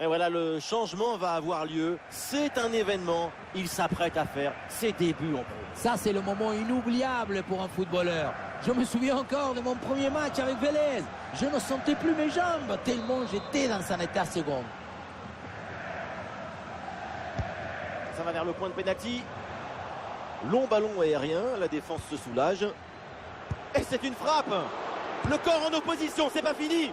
Et voilà, le changement va avoir lieu. C'est un événement. Il s'apprête à faire ses débuts en pro. Ça, c'est le moment inoubliable pour un footballeur. Je me souviens encore de mon premier match avec Vélez. Je ne sentais plus mes jambes tellement j'étais dans un état second. Ça va vers le point de pénalty. Long ballon aérien, la défense se soulage. Et c'est une frappe. Le corps en opposition, c'est pas fini.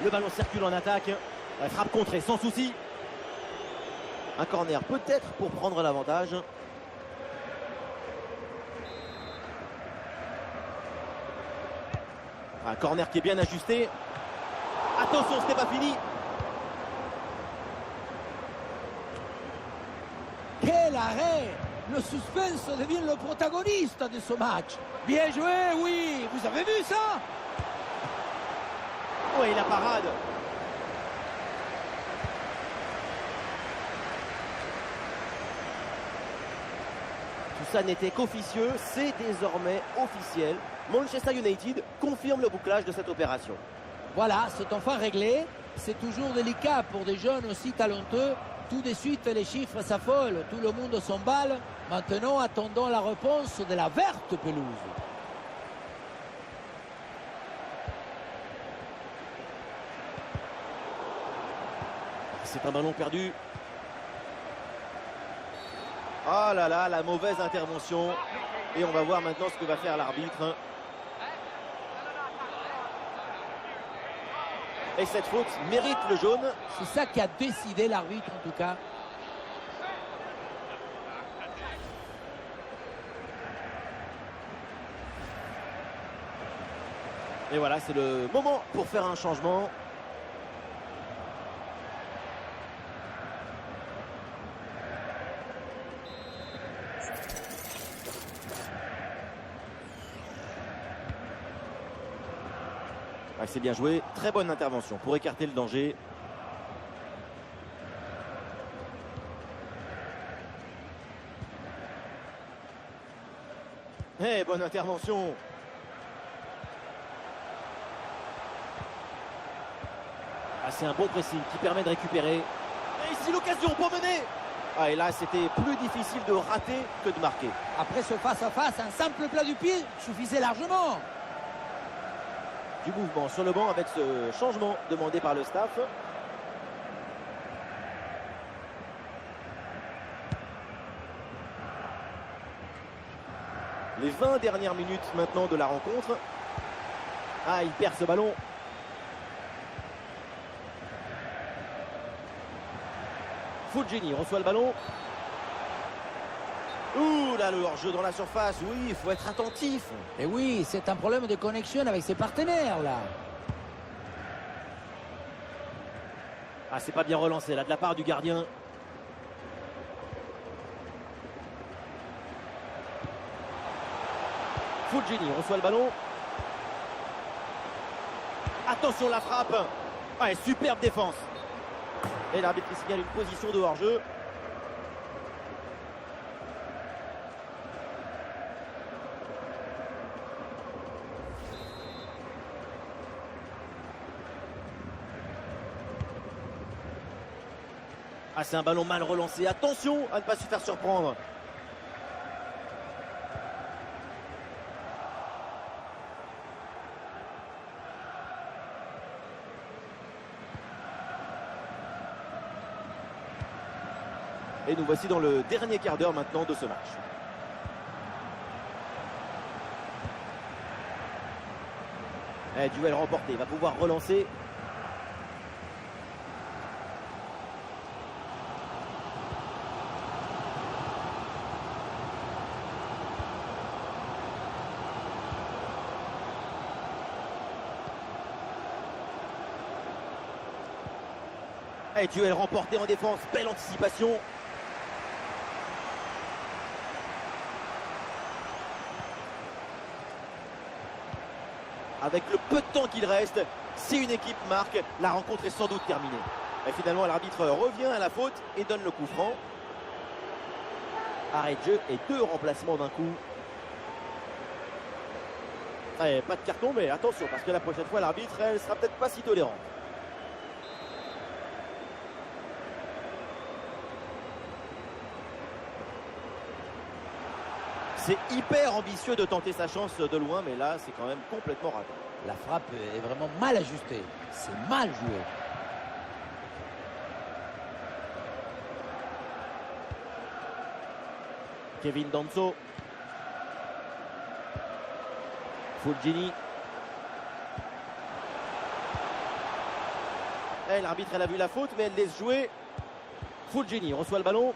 Le ballon circule en attaque. La frappe contrée sans souci. Un corner peut-être pour prendre l'avantage. Un corner qui est bien ajusté. Attention, ce n'est pas fini. Quel arrêt! Le suspense devient le protagoniste de ce match. Bien joué, oui. Vous avez vu ça? Oui, la parade. Tout ça n'était qu'officieux, c'est désormais officiel. Manchester United confirme le bouclage de cette opération. Voilà, c'est enfin réglé. C'est toujours délicat pour des jeunes aussi talentueux. Tout de suite, les chiffres s'affolent. Tout le monde s'emballe. Maintenant, attendons la réponse de la verte pelouse. C'est un ballon perdu. Oh là là, la mauvaise intervention. Et on va voir maintenant ce que va faire l'arbitre. Et cette faute mérite le jaune. C'est ça qui a décidé l'arbitre en tout cas. Et voilà, c'est le moment pour faire un changement. Ouais, c'est bien joué, très bonne intervention pour écarter le danger. Eh, bonne intervention. Ah, c'est un bon pressing qui permet de récupérer. Et ici l'occasion pour mener. Ah, et là c'était plus difficile de rater que de marquer. Après ce face-à-face, un simple plat du pied suffisait largement. Du mouvement sur le banc avec ce changement demandé par le staff. Les 20 dernières minutes maintenant de la rencontre. Ah, il perd ce ballon. Fulgini reçoit le ballon. Ouh là, le hors-jeu dans la surface. Oui, il faut être attentif. Et oui, c'est un problème de connexion avec ses partenaires là. Ah, c'est pas bien relancé là de la part du gardien. Fulgini reçoit le ballon. Attention la frappe. Ouais, superbe défense. Et l'arbitre signale une position de hors-jeu. Ah, c'est un ballon mal relancé. Attention à ne pas se faire surprendre. Et nous voici dans le dernier quart d'heure maintenant de ce match. Et duel remporté, il va pouvoir relancer. Et duel remporté en défense, belle anticipation. Avec le peu de temps qu'il reste, si une équipe marque, la rencontre est sans doute terminée. Et finalement, l'arbitre revient à la faute et donne le coup franc. Arrêt de jeu et 2 remplacements d'un coup. Allez, pas de carton, mais attention, parce que la prochaine fois, l'arbitre, elle sera peut-être pas si tolérante. C'est hyper ambitieux de tenter sa chance de loin, mais là, c'est quand même complètement raté. La frappe est vraiment mal ajustée. C'est mal joué. Kevin Danso. Fulgini. L'arbitre, elle a vu la faute, mais elle laisse jouer. Fulgini reçoit le ballon.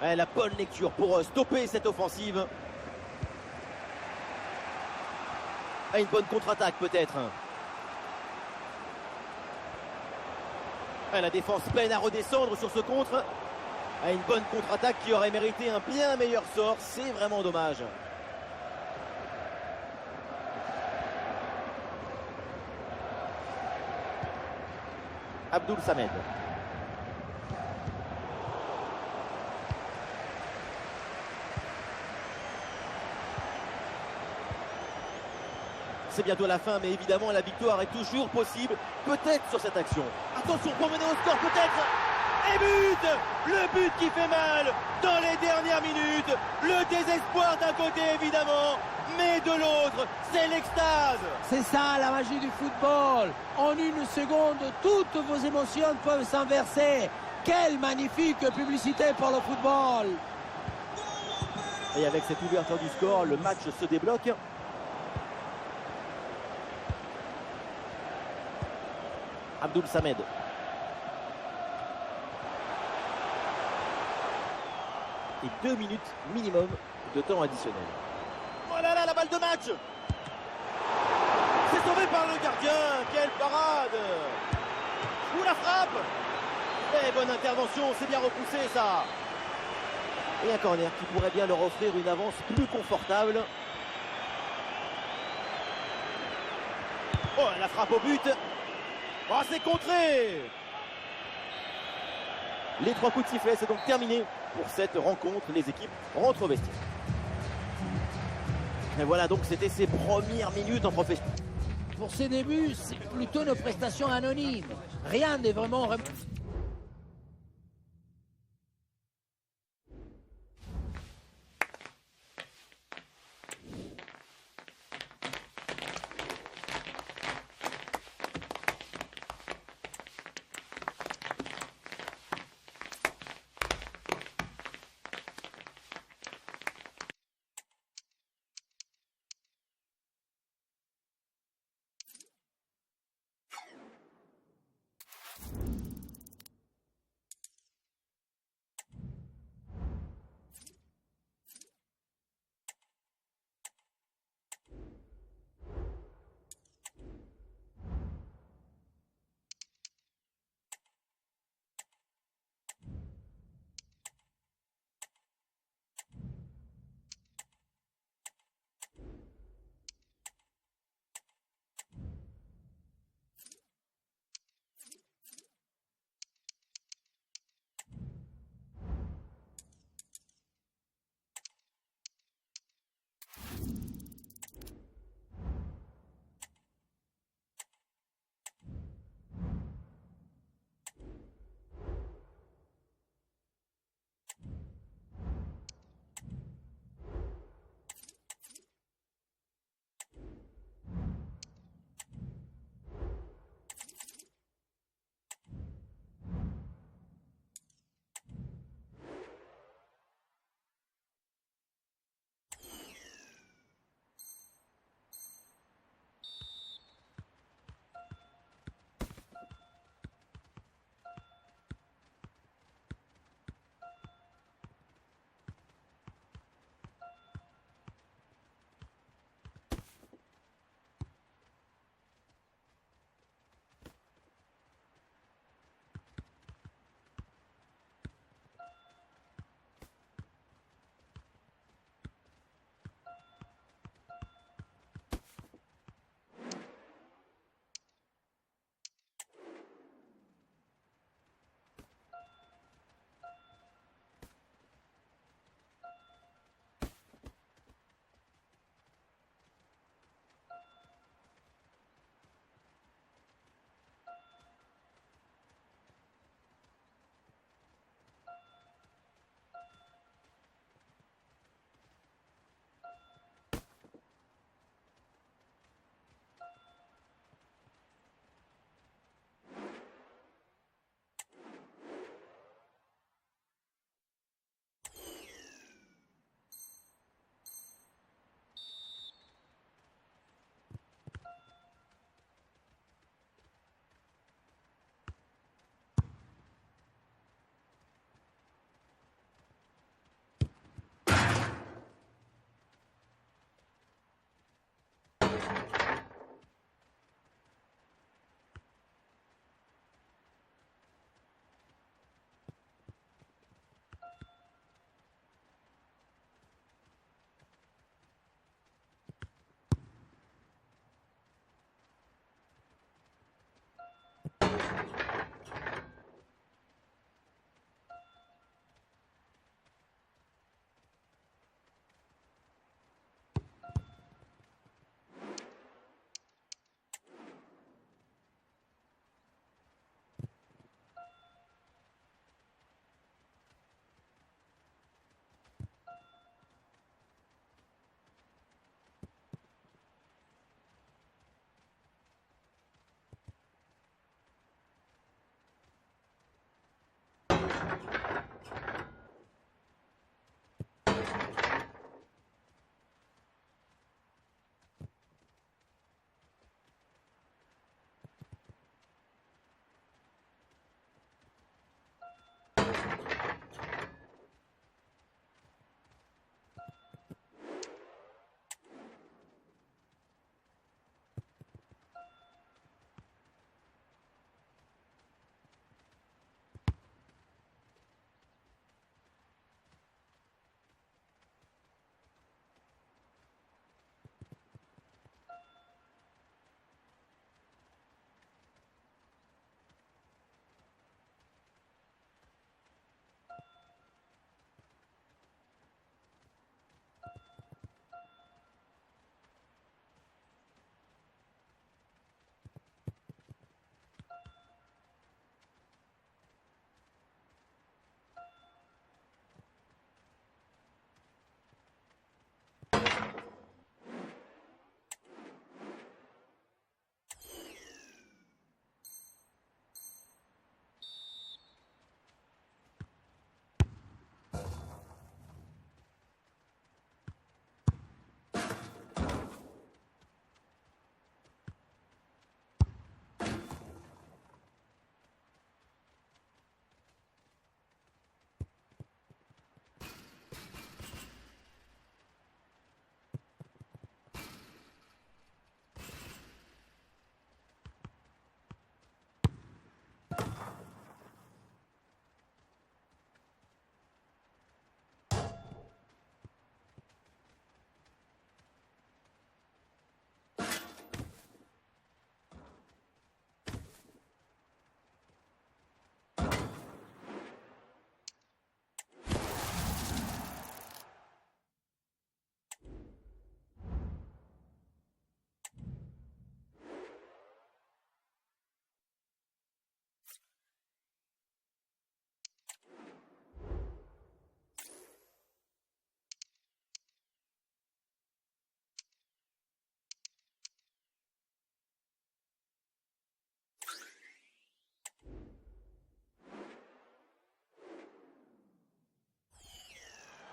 La bonne lecture pour stopper cette offensive. Une bonne contre-attaque peut-être. La défense peine à redescendre sur ce contre. Une bonne contre-attaque qui aurait mérité un bien meilleur sort. C'est vraiment dommage. Abdoul Samed. C'est bientôt la fin, mais évidemment la victoire est toujours possible. Peut-être sur cette action. Attention pour mener au score, peut-être. Et but! Le but qui fait mal dans les dernières minutes. Le désespoir d'un côté évidemment, mais de l'autre, c'est l'extase. C'est ça la magie du football. En une seconde, toutes vos émotions peuvent s'inverser. Quelle magnifique publicité pour le football. Et avec cette ouverture du score, le match se débloque. Abdoul Samed. Et 2 minutes minimum de temps additionnel. Oh là là, la balle de match! C'est sauvé par le gardien. Quelle parade! Ou la frappe! Bonne intervention, c'est bien repoussé ça. Et un corner qui pourrait bien leur offrir une avance plus confortable. Oh, la frappe au but. Oh, c'est contré. Les 3 coups de sifflet, c'est donc terminé pour cette rencontre. Les équipes rentrent au vestiaire. Et voilà, donc c'était ses premières minutes en professionnel. Pour ces débuts, c'est plutôt une prestation anonyme. Rien n'est vraiment...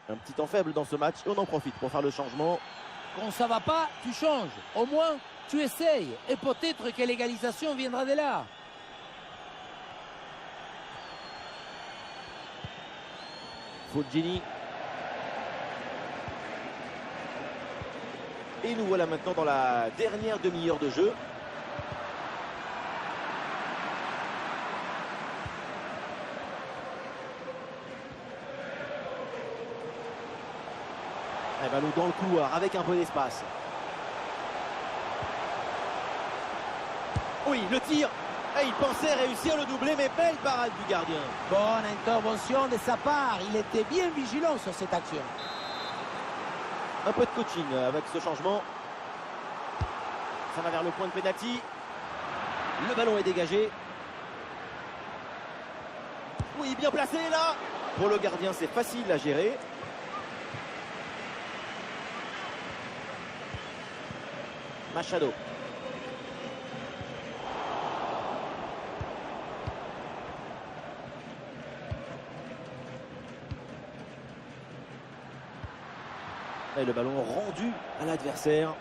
Un petit temps faible dans ce match et on en profite pour faire le changement. Quand ça va pas, tu changes. Au moins, tu essayes. Et peut-être que l'égalisation viendra de là. Fulgini. Et nous voilà maintenant dans la dernière demi-heure de jeu. Un ballon dans le couloir avec un peu d'espace. Oui, le tir. Et il pensait réussir le doublé, mais belle parade du gardien. Bonne intervention de sa part. Il était bien vigilant sur cette action. Un peu de coaching avec ce changement. Ça va vers le point de pénalty. Le ballon est dégagé. Oui, bien placé là. Pour le gardien, c'est facile à gérer. Machado. Et le ballon rendu à l'adversaire.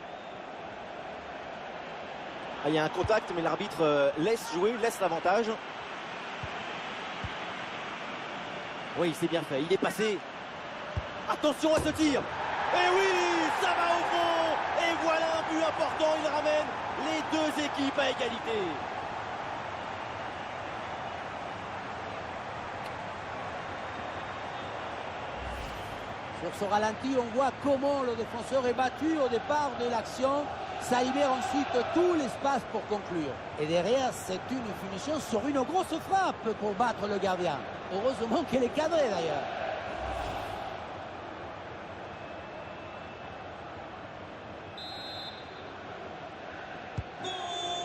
Ah, il y a un contact, mais l'arbitre laisse jouer, laisse l'avantage. Oui, c'est bien fait, il est passé. Attention à ce tir. Et oui, ça va au fond. Et voilà un but important, il ramène les deux équipes à égalité. Sur ce ralenti, on voit comment le défenseur est battu au départ de l'action. Ça libère ensuite tout l'espace pour conclure. Et derrière, c'est une finition sur une grosse frappe pour battre le gardien. Heureusement qu'elle est cadrée d'ailleurs.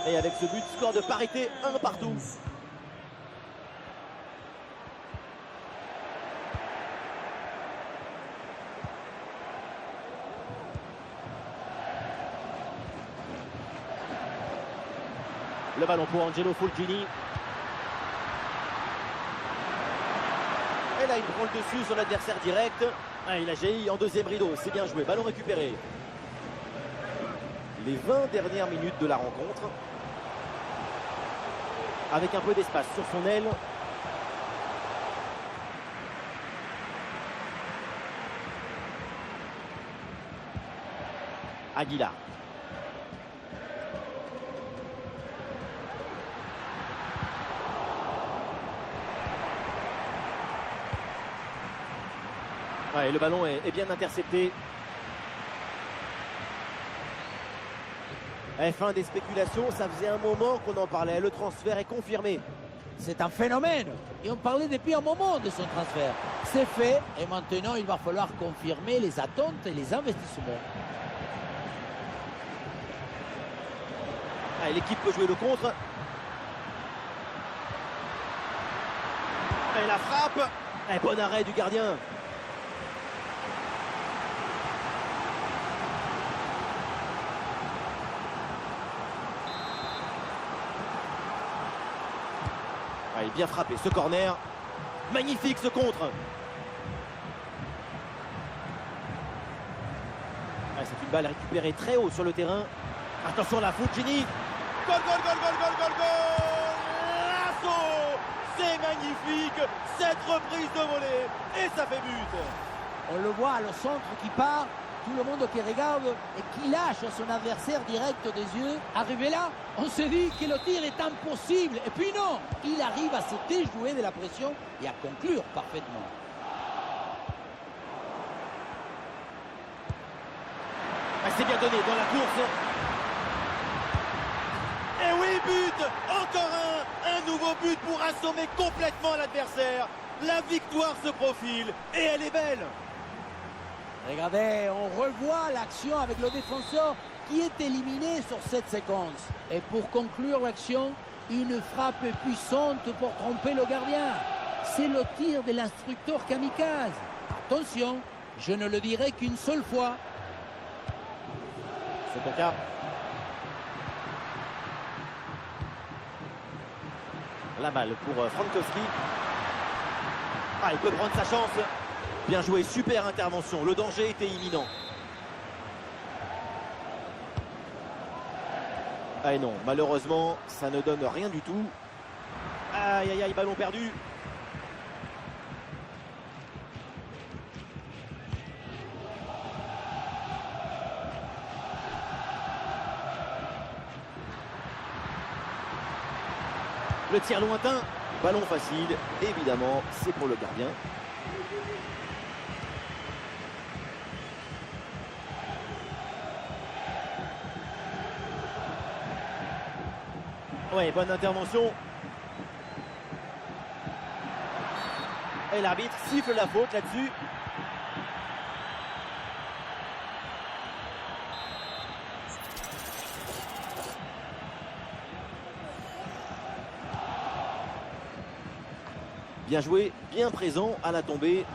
Et avec ce but, score de parité, 1 partout. Le ballon pour Angelo Fulgini. Et là, il prend le dessus sur l'adversaire direct. Ah, il a jailli en deuxième rideau. C'est bien joué. Ballon récupéré. Les 20 dernières minutes de la rencontre. Avec un peu d'espace sur son aile. Aguilar. Ouais, le ballon est bien intercepté. Et fin des spéculations, ça faisait un moment qu'on en parlait. Le transfert est confirmé. C'est un phénomène. Et on parlait depuis un moment de son transfert. C'est fait. Et maintenant, il va falloir confirmer les attentes et les investissements. Ah, l'équipe peut jouer le contre. Et la frappe. Et bon arrêt du gardien. Il est bien frappé ce corner. Magnifique ce contre. C'est une balle récupérée très haut sur le terrain. Attention la Fulgini. Goal, goal, goal, goal, goal, goal, goal. L'assaut. C'est magnifique. Cette reprise de volée. Et ça fait but. On le voit, le centre qui part. Tout le monde qui regarde et qui lâche son adversaire direct des yeux. Arrivé là, on se dit que le tir est impossible. Et puis non, il arrive à se déjouer de la pression et à conclure parfaitement. C'est bien donné dans la course. Et oui, but. Encore un nouveau but pour assommer complètement l'adversaire. La victoire se profile et elle est belle. Regardez, on revoit l'action avec le défenseur qui est éliminé sur cette séquence. Et pour conclure l'action, une frappe puissante pour tromper le gardien. C'est le tir de l'instructeur kamikaze. Attention, je ne le dirai qu'une seule fois. C'est ton cas. La balle pour Frankowski. Ah, il peut prendre sa chance. Bien joué, super intervention. Le danger était imminent. Ah et non, malheureusement, ça ne donne rien du tout. Aïe, aïe, aïe, ballon perdu. Le tir lointain, ballon facile, évidemment, c'est pour le gardien. Ouais, bonne intervention. Et l'arbitre siffle la faute là-dessus. Bien joué, bien présent à la tombée.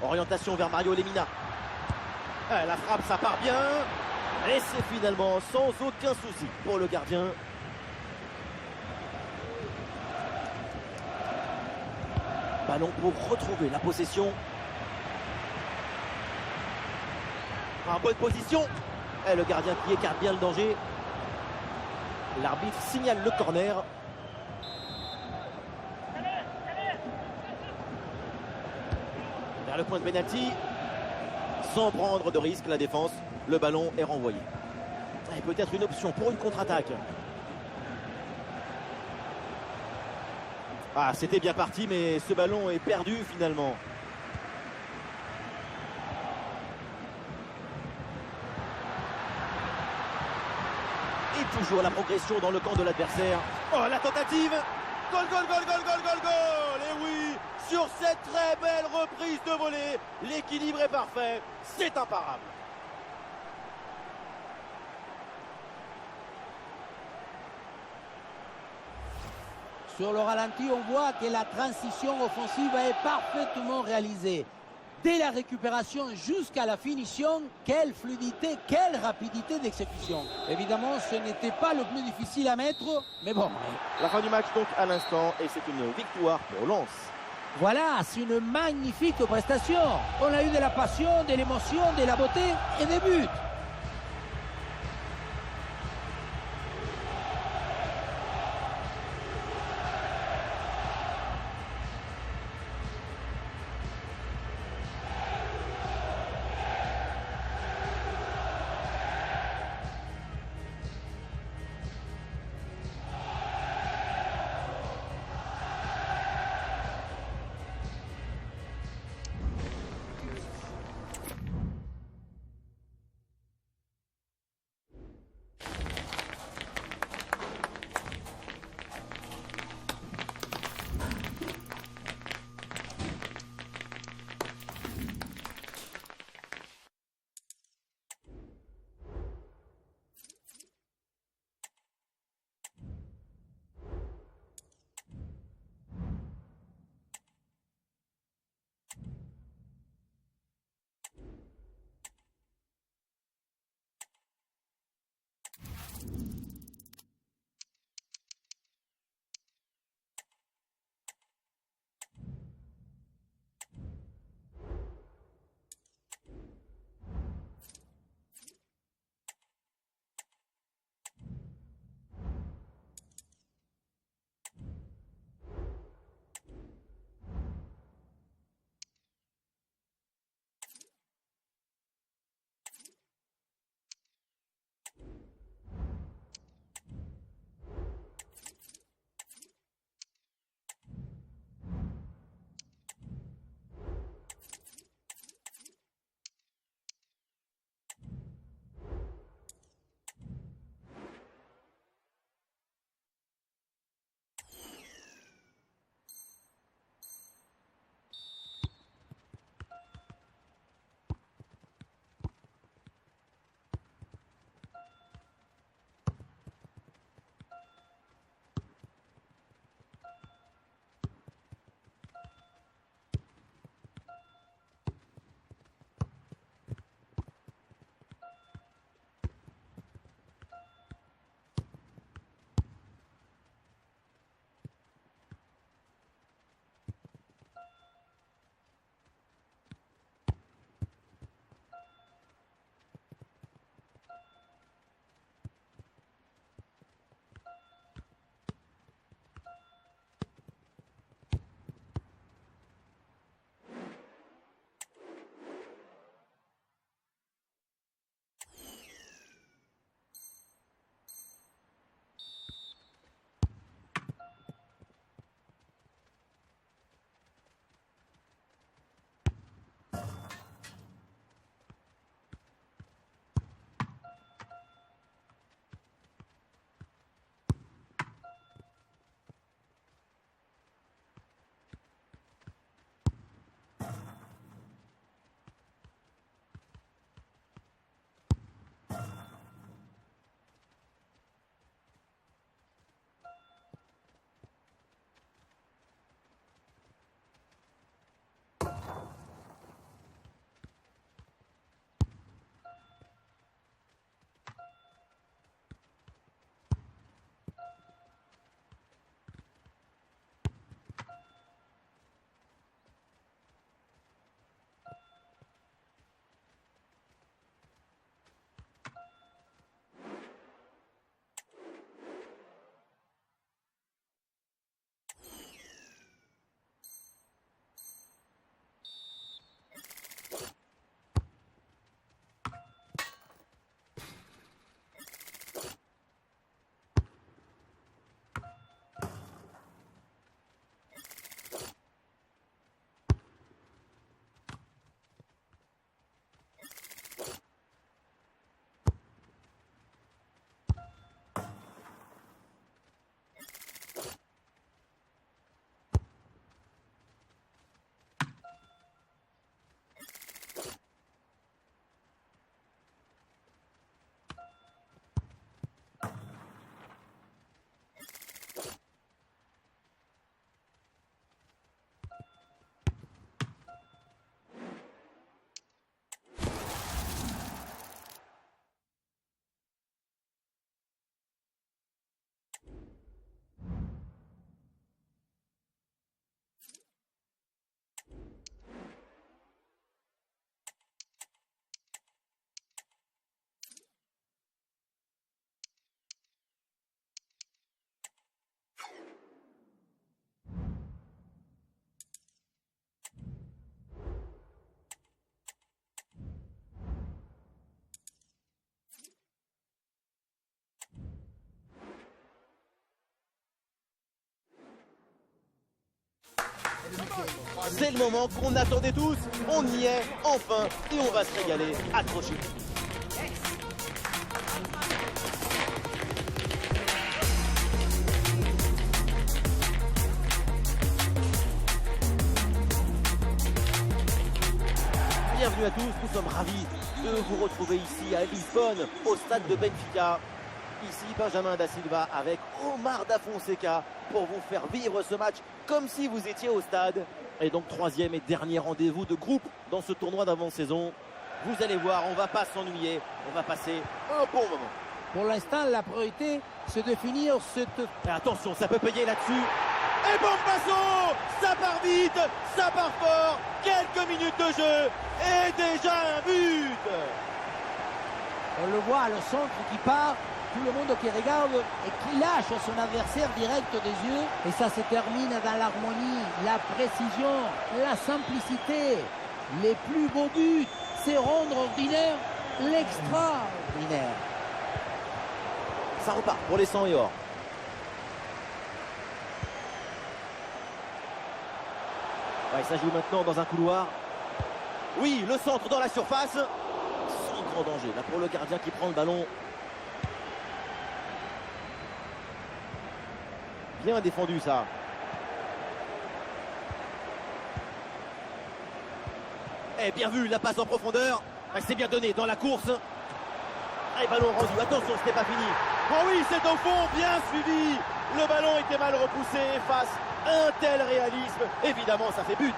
Orientation vers Mario Lemina. Ah, la frappe, ça part bien. Et c'est finalement sans aucun souci pour le gardien. Ballon pour retrouver la possession. En bonne position. Et le gardien qui écarte bien le danger. L'arbitre signale le corner. Vers le point de pénalty. Sans prendre de risque, la défense. Le ballon est renvoyé. Et peut-être une option pour une contre-attaque. Ah, c'était bien parti, mais ce ballon est perdu finalement. Et toujours la progression dans le camp de l'adversaire. Oh, la tentative. Goal, goal, goal, goal, goal, goal, goal. Et oui, sur cette très belle reprise de volée, l'équilibre est parfait. C'est imparable. Sur le ralenti, on voit que la transition offensive est parfaitement réalisée. Dès la récupération jusqu'à la finition, quelle fluidité, quelle rapidité d'exécution. Évidemment, ce n'était pas le plus difficile à mettre, mais bon. La fin du match donc à l'instant et c'est une victoire pour Lens. Voilà, c'est une magnifique prestation. On a eu de la passion, de l'émotion, de la beauté et des buts. C'est le moment qu'on attendait tous. On y est, enfin, et on va se régaler. Accrochez-vous. Bienvenue à tous, nous sommes ravis de vous retrouver ici à Lisbonne, au stade de Benfica. Ici Benjamin da Silva avec Omar da Fonseca pour vous faire vivre ce match comme si vous étiez au stade. Et donc troisième et dernier rendez-vous de groupe dans ce tournoi d'avant-saison. Vous allez voir, on va pas s'ennuyer, on va passer un bon moment. Pour l'instant, la priorité, c'est de finir cette... Mais attention, ça peut payer là-dessus. Et bon passo, ça part vite, ça part fort, quelques minutes de jeu et déjà un but. On le voit, le centre qui part, tout le monde qui regarde et qui lâche son adversaire direct des yeux. Et ça se termine dans l'harmonie, la précision, la simplicité. Les plus beaux buts, c'est rendre ordinaire l'extraordinaire. Ça repart pour les 100 et or. Ouais, ça joue maintenant dans un couloir. Oui, le centre dans la surface. Sans grand danger. Là pour le gardien qui prend le ballon. Bien défendu ça. Et bien vu, la passe en profondeur. C'est bien donné dans la course. Et ballon rendu. Attention, ce n'est pas fini. Oh oui, c'est au fond, bien suivi. Le ballon était mal repoussé et face à un tel réalisme, évidemment, ça fait but.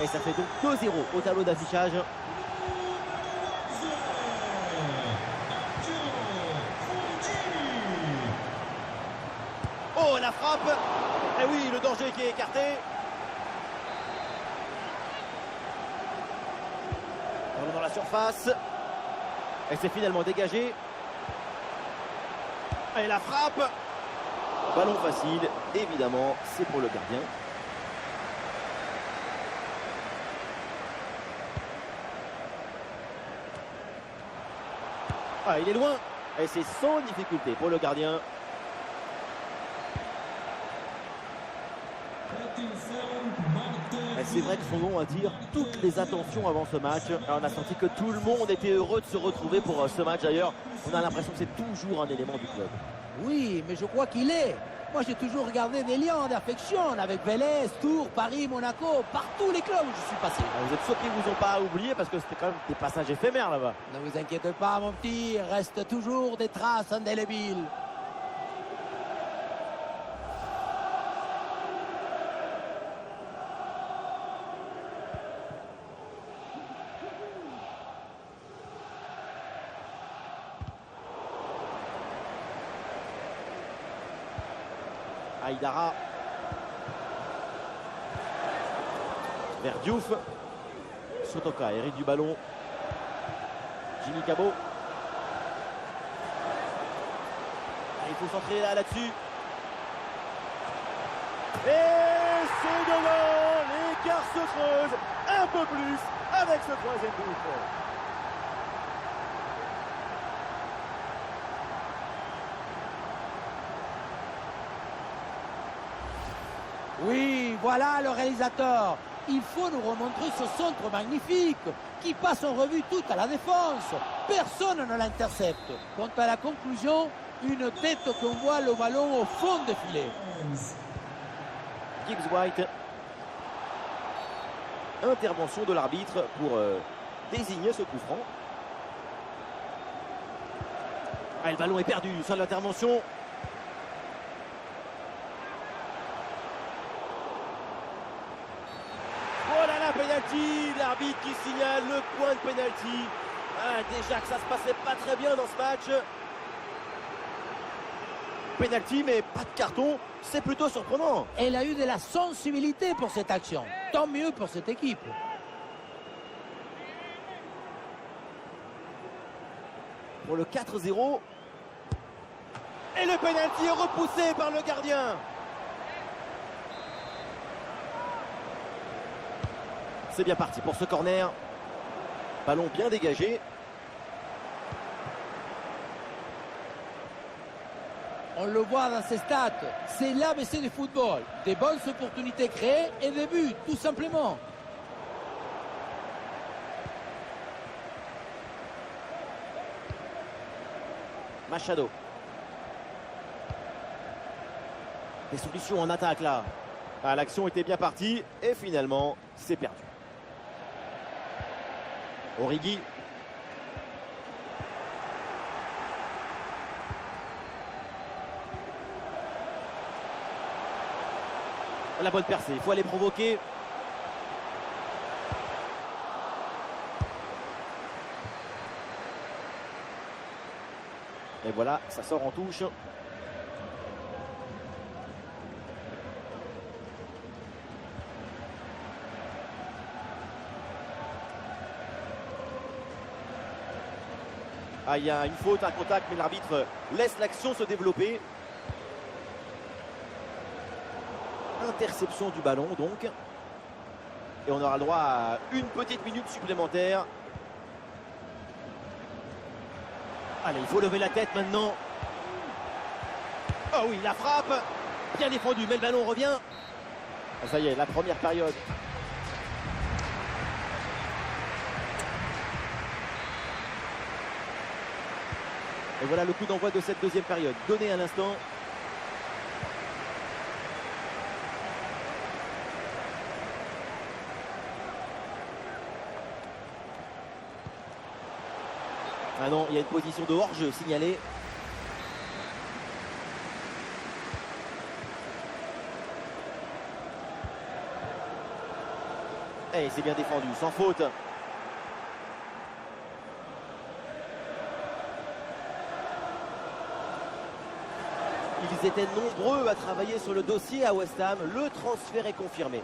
Et ça fait donc 2-0 au tableau d'affichage. Oh, la frappe. Et oui, le danger qui est écarté. On est dans la surface. Et c'est finalement dégagé. Et la frappe. Ballon facile, évidemment, c'est pour le gardien. Ah, il est loin. Et c'est sans difficulté pour le gardien. Et c'est vrai que son nom attire toutes les attentions avant ce match. Alors on a senti que tout le monde était heureux de se retrouver pour ce match. D'ailleurs, on a l'impression que c'est toujours un élément du club. Oui, mais je crois qu'il est. Moi, j'ai toujours regardé des liens d'affection avec Vélez, Tours, Paris, Monaco, partout les clubs où je suis passé. Vous êtes sûr qu'ils ne vous ont pas oublié parce que c'était quand même des passages éphémères là-bas. Ne vous inquiétez pas, mon petit, il reste toujours des traces indélébiles. Aïdara vers Diouf. Sotoka hérite du ballon. Jimmy Cabot. Il faut centrer là-dessus. Et c'est devant. L'écart se creuse un peu plus avec ce troisième but. Oui, voilà le réalisateur. Il faut nous remontrer ce centre magnifique qui passe en revue toute à la défense. Personne ne l'intercepte. Quant à la conclusion, une tête qu'on voit le ballon au fond des filets. Gibbs White. Intervention de l'arbitre pour désigner ce coup franc. Ah, le ballon est perdu sur l'intervention. Oh là là, penalty, l'arbitre qui signale le point de penalty. Ah, déjà que ça se passait pas très bien dans ce match. Penalty, mais pas de carton, c'est plutôt surprenant. Elle a eu de la sensibilité pour cette action. Tant mieux pour cette équipe. Pour le 4-0. Et le penalty est repoussé par le gardien. C'est bien parti pour ce corner. Ballon bien dégagé. On le voit dans ses stats. C'est l'ABC du football. Des bonnes opportunités créées et des buts, tout simplement. Machado. Des solutions en attaque là. Ah, l'action était bien partie et finalement c'est perdu. Origi. La bonne percée, il faut aller provoquer. Et voilà, ça sort en touche. Ah, il y a une faute, un contact, mais l'arbitre laisse l'action se développer. Interception du ballon, donc. Et on aura le droit à une petite minute supplémentaire. Allez, il faut lever la tête maintenant. Oh oui, la frappe. Bien défendu, mais le ballon revient. Ça y est, la première période. Et voilà le coup d'envoi de cette deuxième période. Donné à l'instant. Ah non, il y a une position de hors-jeu signalée. Et c'est bien défendu, sans faute. Ils étaient nombreux à travailler sur le dossier à West Ham. Le transfert est confirmé.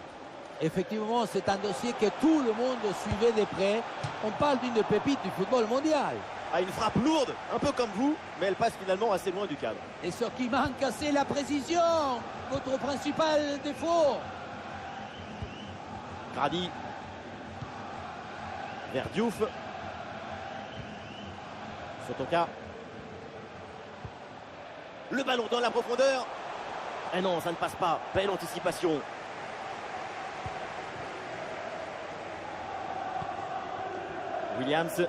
Effectivement, c'est un dossier que tout le monde suivait de près. On parle d'une pépite du football mondial. Ah, une frappe lourde, un peu comme vous, mais elle passe finalement assez loin du cadre. Et ce qui manque, c'est la précision. Notre principal défaut. Grady. Vers Diouf. Sotoka. Le ballon dans la profondeur. Eh non, ça ne passe pas. Belle anticipation. Williams.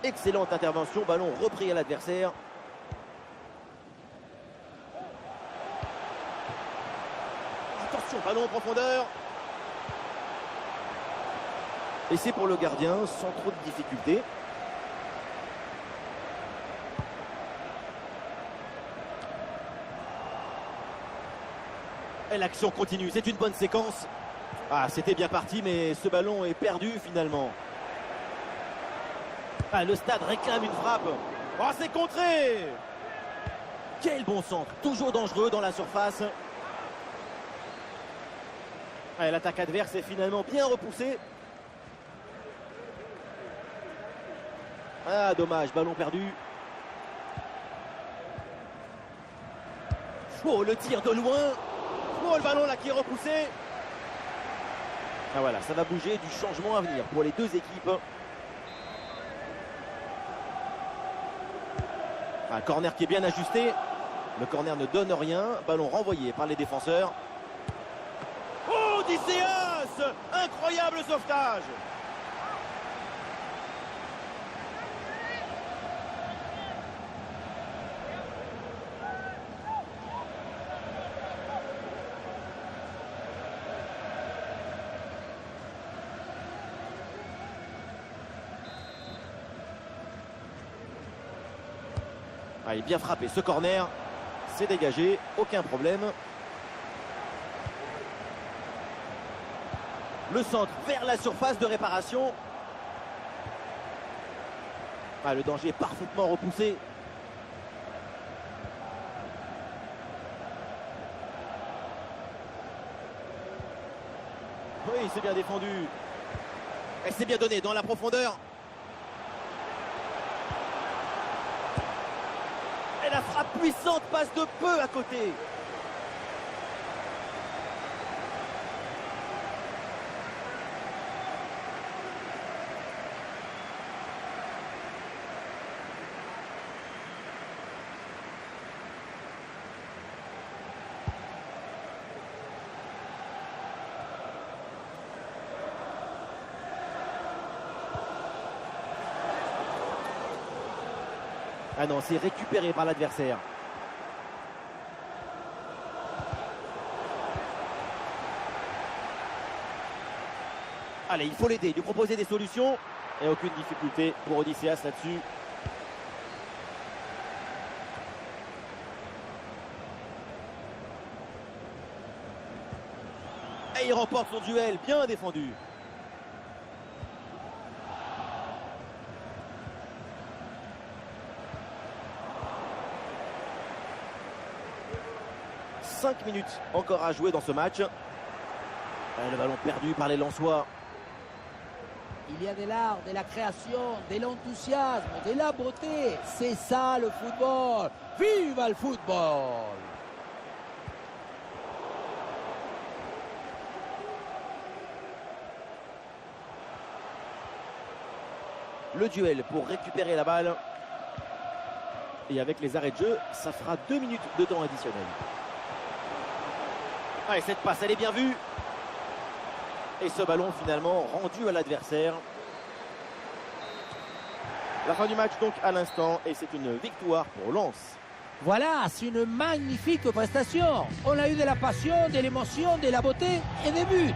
Excellente intervention, ballon repris à l'adversaire. Attention, ballon en profondeur. Et c'est pour le gardien, sans trop de difficultés. Et l'action continue, c'est une bonne séquence. Ah, c'était bien parti, mais ce ballon est perdu finalement. Ah, le stade réclame une frappe. Oh, c'est contré. Quel bon centre, toujours dangereux dans la surface. Ah, l'attaque adverse est finalement bien repoussée. Ah, dommage, ballon perdu. Oh, le tir de loin. Oh, le ballon là qui est repoussé. Ah voilà, ça va bouger, du changement à venir pour les deux équipes. Un corner qui est bien ajusté. Le corner ne donne rien. Ballon renvoyé par les défenseurs. Oh, Odysseas! Incroyable sauvetage! Ah, il est bien frappé, ce corner, c'est dégagé, aucun problème. Le centre vers la surface de réparation. Ah, le danger est parfaitement repoussé. Oui, c'est bien défendu. Et c'est bien donné dans la profondeur. Et la frappe puissante passe de peu à côté. Ah non, c'est récupéré par l'adversaire. Allez, il faut l'aider, lui proposer des solutions. Et aucune difficulté pour Odysseas là-dessus. Et il remporte son duel, bien défendu. « 5 minutes encore à jouer dans ce match. » Le ballon perdu par les Lensois. Il y a de l'art, de la création, de l'enthousiasme, de la beauté. C'est ça le football. Vive le football! Le duel pour récupérer la balle. Et avec les arrêts de jeu, ça fera 2 minutes de temps additionnel. Allez, cette passe, elle est bien vue. Et ce ballon finalement rendu à l'adversaire. La fin du match donc à l'instant. Et c'est une victoire pour Lens. Voilà, c'est une magnifique prestation. On a eu de la passion, de l'émotion, de la beauté et des buts.